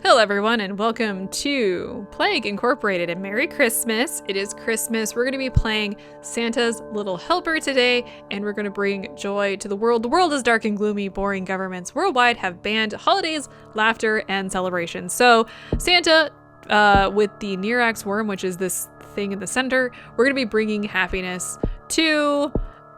Hello everyone and welcome to Plague Incorporated and Merry Christmas. It is Christmas. We're going to be playing Santa's Little Helper today and we're going to bring joy to the world. The world is dark and gloomy. Boring governments worldwide have banned holidays, laughter, and celebrations. So Santa, with the Nirax worm, which is this thing in the center, we're going to be bringing happiness to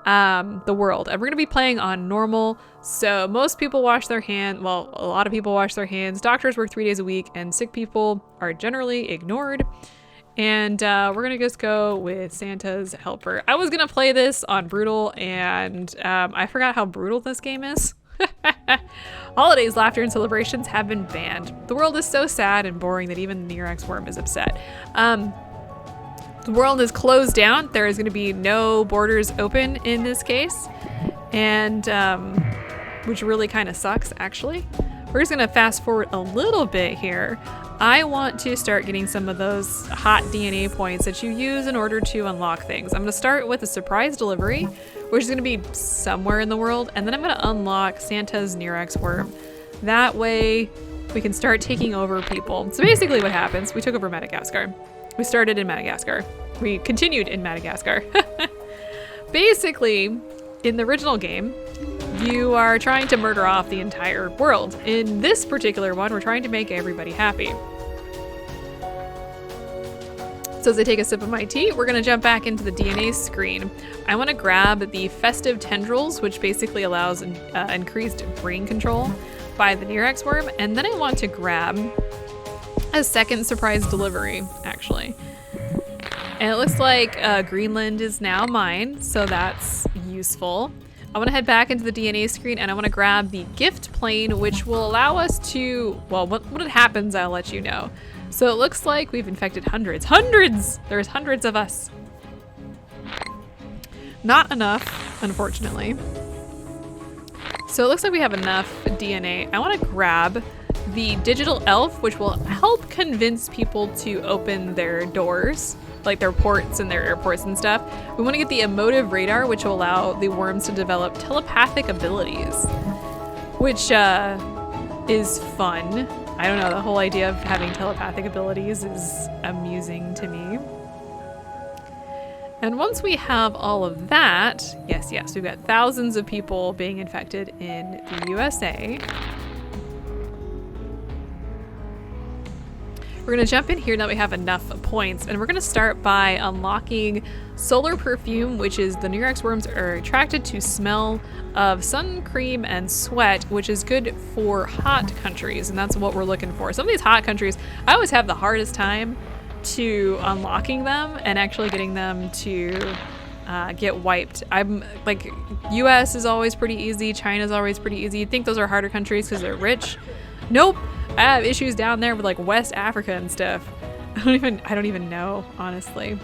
the world, and we're gonna be playing on normal. So most people wash their hands. Well, a lot of people wash their hands. Doctors work 3 days a week, and sick people are generally ignored. And we're gonna just go with Santa's Helper. I was gonna play this on brutal, and I forgot how brutal this game is. Holidays, laughter, and celebrations have been banned. The world is so sad and boring that even the Nirax worm is upset. The world is closed down. There is going to be no borders open in this case, and which really kind of sucks, actually. We're just going to fast forward a little bit here. I want to start getting some of those hot DNA points that you use in order to unlock things. I'm going to start with a surprise delivery, which is going to be somewhere in the world, and then I'm going to unlock Santa's Nirax worm. That way we can start taking over people. So basically what happens, we took over Madagascar. We started in Madagascar. We continued in Madagascar. Basically, in the original game, you are trying to murder off the entire world. In this particular one, we're trying to make everybody happy. So as I take a sip of my tea, we're gonna jump back into the DNA screen. I wanna grab the festive tendrils, which basically allows increased brain control by the Nirax worm, and then I want to grab a second surprise delivery, actually. And it looks like Greenland is now mine, so that's useful. I want to head back into the DNA screen and I want to grab the gift plane, which will allow us to, well, when it happens, I'll let you know. So it looks like we've infected hundreds. There's hundreds of us. Not enough, unfortunately. So it looks like we have enough DNA. I want to grab the digital elf, which will help convince people to open their doors, like their ports and their airports and stuff. We want to get the emotive radar, which will allow the worms to develop telepathic abilities, which is fun. I don't know, the whole idea of having telepathic abilities is amusing to me. And once we have all of that, yes, we've got thousands of people being infected in the USA. We're going to jump in here now that we have enough points, and we're going to start by unlocking Solar Perfume, which is the Nirax worms are attracted to smell of sun cream and sweat, which is good for hot countries, and that's what we're looking for. Some of these hot countries, I always have the hardest time to unlocking them and actually getting them to get wiped. I'm like, US is always pretty easy, China's always pretty easy. You'd think those are harder countries because they're rich. Nope. I have issues down there with like West Africa and stuff. I don't even know, honestly.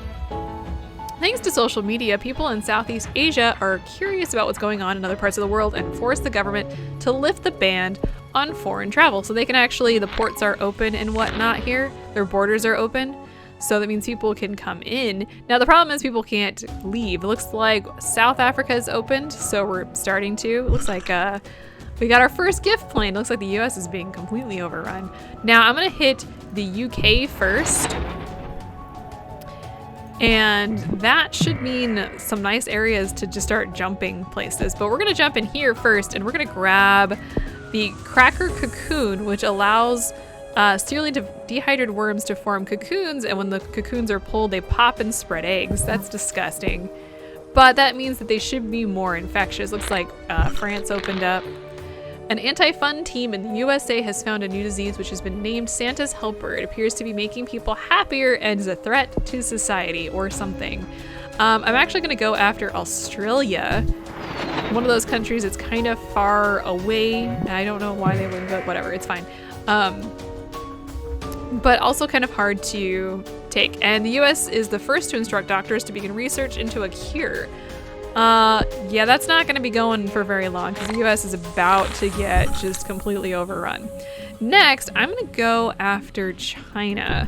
Thanks to social media, people in Southeast Asia are curious about what's going on in other parts of the world and force the government to lift the ban on foreign travel. So they can actually, the ports are open and whatnot here. Their borders are open. So that means people can come in. Now the problem is people can't leave. It looks like South Africa is opened, so we're starting to. It looks like we got our first gift plane. It looks like the US is being completely overrun. Now I'm gonna hit the UK first. And that should mean some nice areas to just start jumping places. But we're gonna jump in here first, and we're gonna grab the cracker cocoon, which allows severely dehydrated worms to form cocoons, and when the cocoons are pulled, they pop and spread eggs. That's disgusting. But that means that they should be more infectious. Looks like France opened up. An anti-fun team in the USA has found a new disease which has been named Santa's Helper. It appears to be making people happier and is a threat to society or something. I'm actually going to go after Australia. One of those countries that's kind of far away. I don't know why they wouldn't, but whatever, it's fine. But also kind of hard to take. And the US is the first to instruct doctors to begin research into a cure. Yeah, that's not going to be going for very long because the US is about to get just completely overrun. Next, I'm going to go after China.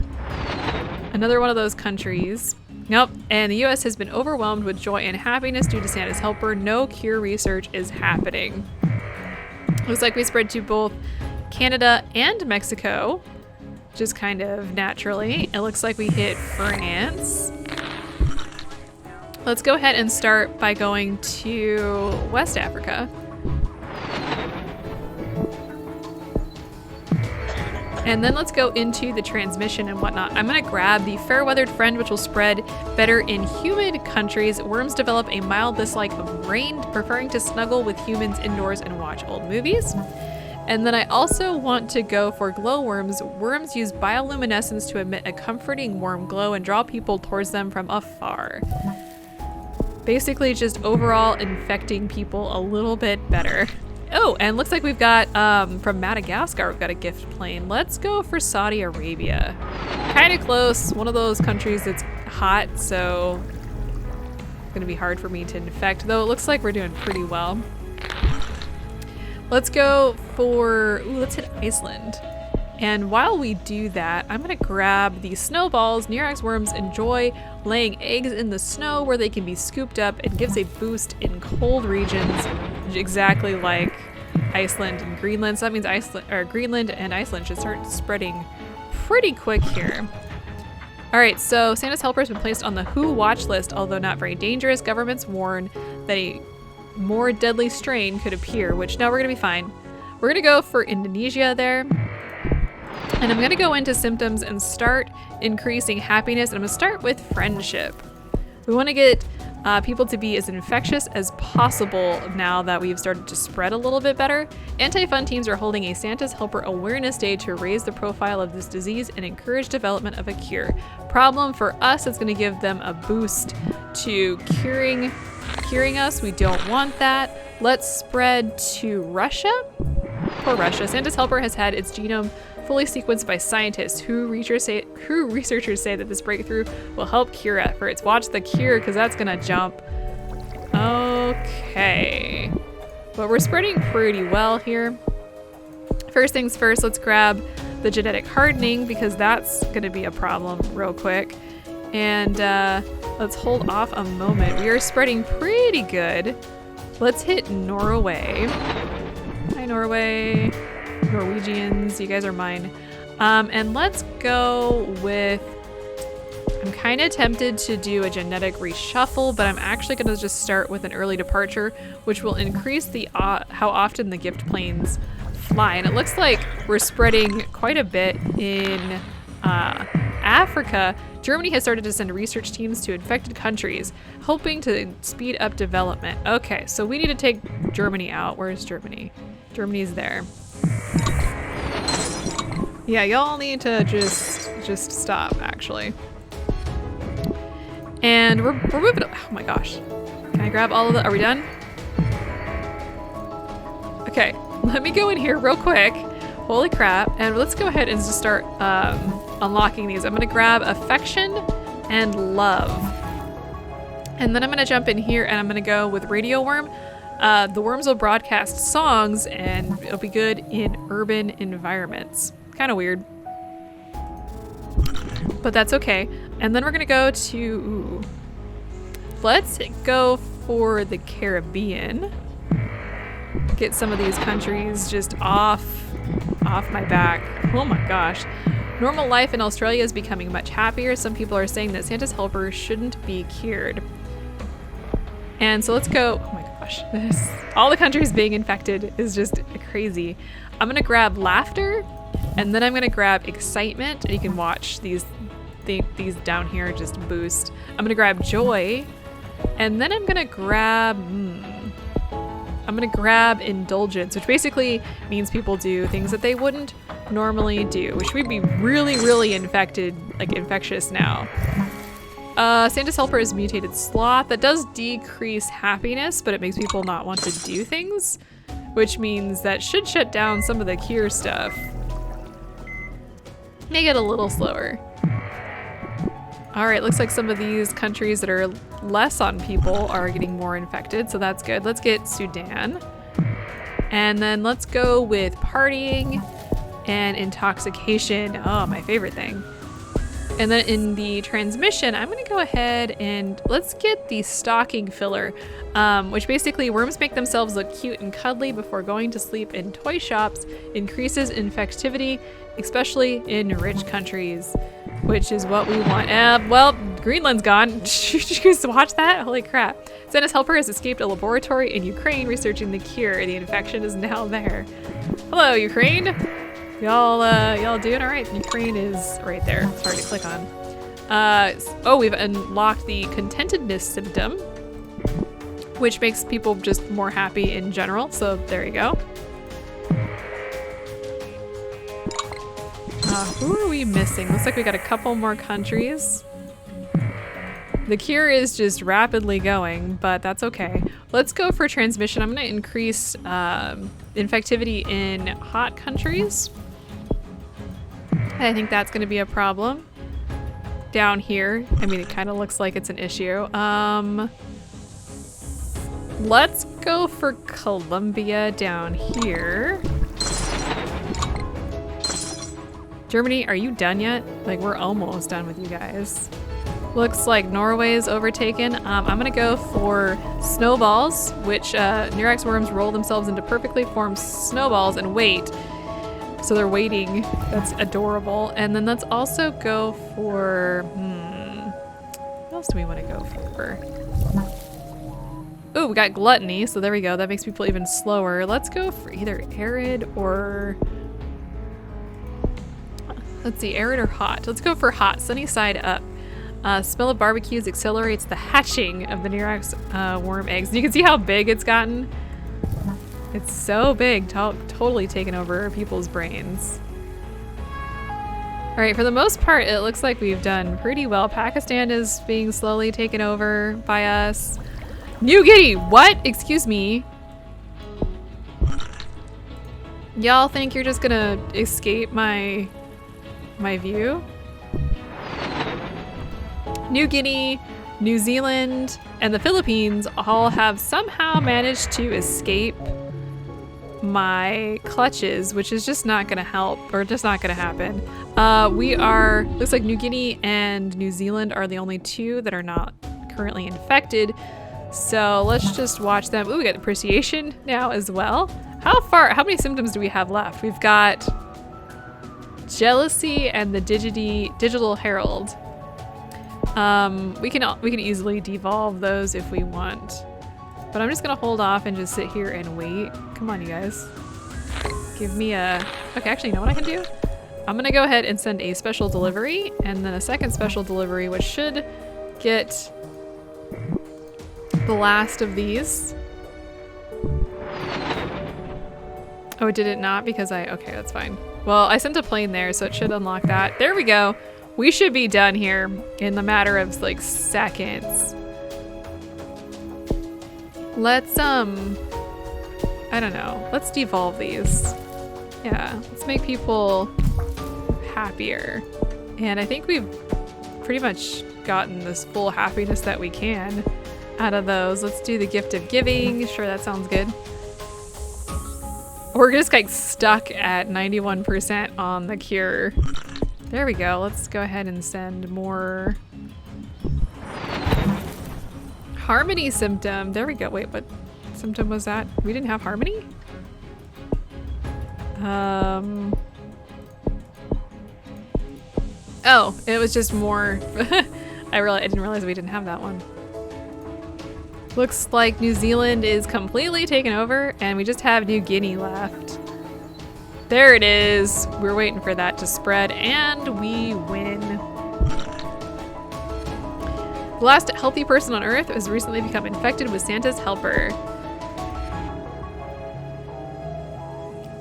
Another one of those countries. Nope, and the US has been overwhelmed with joy and happiness due to Santa's Helper. No cure research is happening. Looks like we spread to both Canada and Mexico. just kind of naturally. It looks like we hit France. Let's go ahead and start by going to West Africa. And then let's go into the transmission and whatnot. I'm gonna grab the fair-weathered friend, which will spread better in humid countries. Worms develop a mild dislike of rain, preferring to snuggle with humans indoors and watch old movies. And then I also want to go for glowworms. Worms use bioluminescence to emit a comforting warm glow and draw people towards them from afar. Basically just overall infecting people a little bit better. Oh, and looks like we've got, from Madagascar, we've got a gift plane. Let's go for Saudi Arabia. Kind of close, one of those countries that's hot, so it's gonna be hard for me to infect, though it looks like we're doing pretty well. Let's go for, let's hit Iceland. And while we do that, I'm gonna grab the snowballs. Near-X worms enjoy laying eggs in the snow where they can be scooped up and gives a boost in cold regions, exactly like Iceland and Greenland. So that means Greenland and Iceland should start spreading pretty quick here. All right, so Santa's helper has been placed on the WHO watch list, although not very dangerous. Governments warn that a more deadly strain could appear, which no, we're gonna be fine. We're gonna go for Indonesia there. And I'm gonna go into symptoms and start increasing happiness. And I'm gonna start with friendship. We wanna get people to be as infectious as possible now that we've started to spread a little bit better. Anti-fun teams are holding a Santa's Helper Awareness Day to raise the profile of this disease and encourage development of a cure. Problem for us, it's gonna give them a boost to curing us. We don't want that. Let's spread to Russia. For Russia, Santa's Helper has had its genome fully sequenced by scientists. WHO researchers say that this breakthrough will help cure efforts. Watch the cure, because that's gonna jump. Okay. But we're spreading pretty well here. First things first, let's grab the genetic hardening, because that's gonna be a problem real quick. And let's hold off a moment. We are spreading pretty good. Let's hit Norway. Hi, Norway. Norwegians, you guys are mine. And let's go with, I'm kind of tempted to do a genetic reshuffle, but I'm actually going to just start with an early departure, which will increase the how often the gift planes fly. And it looks like we're spreading quite a bit in Africa. Germany has started to send research teams to infected countries, hoping to speed up development. Okay, so we need to take Germany out. Where's Germany? Germany's there. Yeah, y'all need to just stop, actually. And we're moving. Oh my gosh. Can I grab all of the, are we done? Okay, let me go in here real quick. Holy crap. And let's go ahead and just start unlocking these. I'm gonna grab affection and love. And then I'm gonna jump in here and I'm gonna go with radio worm. The worms will broadcast songs and it'll be good in urban environments. Kind of weird, but that's okay. And then we're gonna go to, let's go for the Caribbean. Get some of these countries just off my back. Oh my gosh. Normal life in Australia is becoming much happier. Some people are saying that Santa's helper shouldn't be cured. And so let's go, oh my gosh, all the countries being infected is just crazy. I'm gonna grab laughter, and then I'm gonna grab excitement, and you can watch these down here just boost. I'm gonna grab joy, and then I'm gonna grab, indulgence, which basically means people do things that they wouldn't normally do, which would be really, really infectious now. Santa's helper is mutated sloth. That does decrease happiness, but it makes people not want to do things, which means that should shut down some of the cure stuff. Make it a little slower. All right, looks like some of these countries that are less on people are getting more infected, so that's good. Let's get Sudan. And then let's go with partying and intoxication. Oh, my favorite thing. And then in the transmission, I'm gonna go ahead and let's get the stocking filler, which basically worms make themselves look cute and cuddly before going to sleep in toy shops, increases infectivity, especially in rich countries, which is what we want. Well, Greenland's gone. Did you guys watch that? Holy crap. Santa's helper has escaped a laboratory in Ukraine researching the cure. The infection is now there. Hello, Ukraine. Y'all doing all right? Ukraine is right there. It's hard to click on. Oh, we've unlocked the contentedness symptom, which makes people just more happy in general. So there you go. Who are we missing? Looks like we got a couple more countries. The cure is just rapidly going, but that's okay. Let's go for transmission. I'm gonna increase infectivity in hot countries. I think that's gonna be a problem. Down here, I mean, it kind of looks like it's an issue. Let's go for Colombia down here. Germany, are you done yet? Like, we're almost done with you guys. Looks like Norway's overtaken. I'm gonna go for snowballs, which Neurax worms roll themselves into perfectly formed snowballs and wait. So they're waiting. That's adorable. And then let's also go for, what else do we want to go for? Oh, we got gluttony, so there we go. That makes people even slower. Let's go for either arid or, let's see, arid or hot. Let's go for hot, sunny side up. Smell of barbecues accelerates the hatching of the Neurax worm eggs. And you can see how big it's gotten. It's so big, totally taken over people's brains. All right, for the most part, it looks like we've done pretty well. Pakistan is being slowly taken over by us. New Guinea, what? Excuse me. Y'all think you're just gonna escape my view? New Guinea, New Zealand, and the Philippines all have somehow managed to escape my clutches, which is just not gonna help, or just not gonna happen. Looks like New Guinea and New Zealand are the only two that are not currently infected. So let's just watch them. Ooh, we got appreciation now as well. How many symptoms do we have left? We've got jealousy and the digital herald. We can easily devolve those if we want. But I'm just gonna hold off and just sit here and wait. Come on, you guys. Give me a... Okay, actually, you know what I can do? I'm gonna go ahead and send a special delivery and then a second special delivery, which should get the last of these. Oh, did it not? Because okay, that's fine. Well, I sent a plane there, so it should unlock that. There we go. We should be done here in the matter of like seconds. Let's, I don't know. Let's devolve these. Yeah, let's make people happier. And I think we've pretty much gotten this full happiness that we can out of those. Let's do the gift of giving. Sure, that sounds good. We're just like stuck at 91% on the cure. There we go. Let's go ahead and send more harmony symptom. There we go. Wait, what symptom was that? We didn't have harmony? Oh, it was just more. I didn't realize we didn't have that one. Looks like New Zealand is completely taken over and we just have New Guinea left. There it is. We're waiting for that to spread and we win. The last healthy person on Earth has recently become infected with Santa's helper.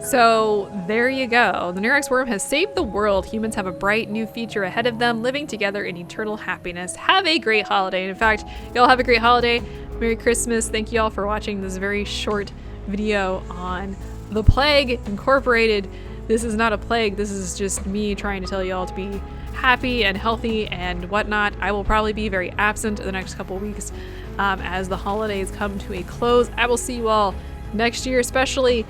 So there you go. The Neurax worm has saved the world. Humans have a bright new future ahead of them, living together in eternal happiness. Have a great holiday. In fact, y'all have a great holiday. Merry Christmas. Thank you all for watching this very short video on the Plague Incorporated. This is not a plague. This is just me trying to tell y'all to be happy and healthy and whatnot. I will probably be very absent the next couple weeks as the holidays come to a close. I will see you all next year especially.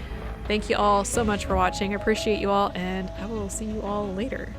Thank you all so much for watching. I appreciate you all and I will see you all later.